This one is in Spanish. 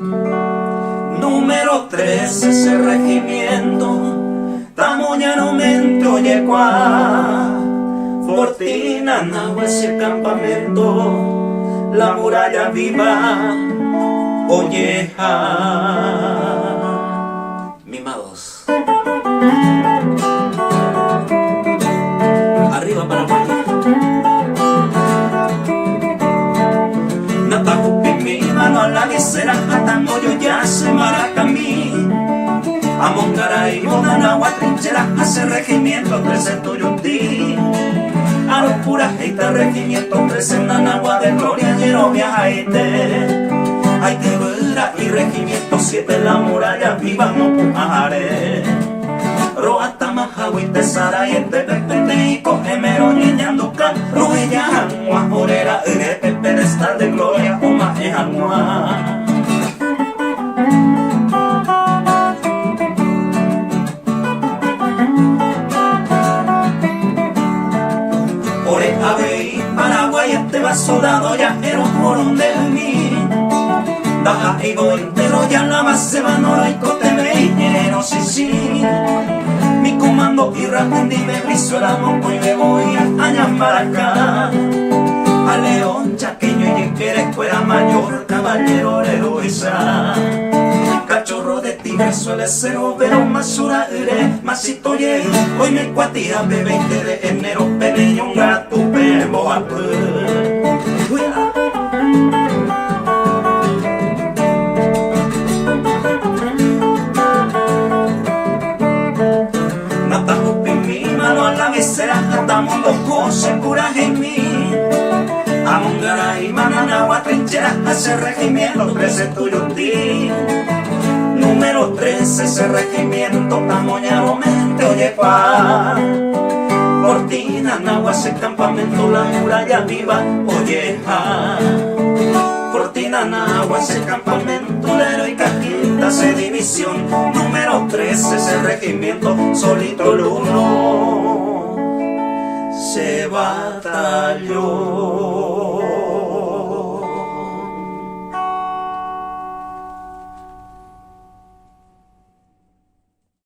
Número 3, ese regimiento tamoñanamente oye cuá. Fortina, Nahua, ese campamento, la muralla viva, olleja. Mimados. Arriba Paraguay. Natajupi, mano a la guisera, Atamoyo ya se maracamí. Amongaray, Nahua, trinchera, hace regimiento 13 Tuyutí. A los puras heitas, regimiento 13, Nahua de gloria, lleno viajaite. Hay que ver y regimiento 7, la muralla viva, Mopuajare. Roata, Majahuite, Sarayete, Pepete, y Cojemero, Ñeñanduca, Ruella, Janua, Orera, Ere, pedestal de gloria, Omaje, Janua. Paraguay, este va soldado ya era un morón de mí. Baja y voy entero ya la base va no y cote veñero, sí. Mi comando y rapendi me briso el amor y me voy a Ñambaracá. A León, Chaqueño y Yequera, escuela mayor, caballero heroiza. Cachorro de tigre suele ser overo, masura ere, masito ye. Hoy me cuatía de 20 de enero, peneño un gato, pemo a Natajupi, mi mano a la guisera, atamos los cosas, coraje en mí. Amongaray, Nahua, trinchera, hace regimiento 13 Tuyutí. Número 13, ese regimiento tamoñanamente oye pa. Fortina, Nahua, ese campamento, la muralla viva, olleja. Fortina, Nahua, ese campamento, la heroica quinta C división. Número 13, ese regimiento, solito el uno se batalló.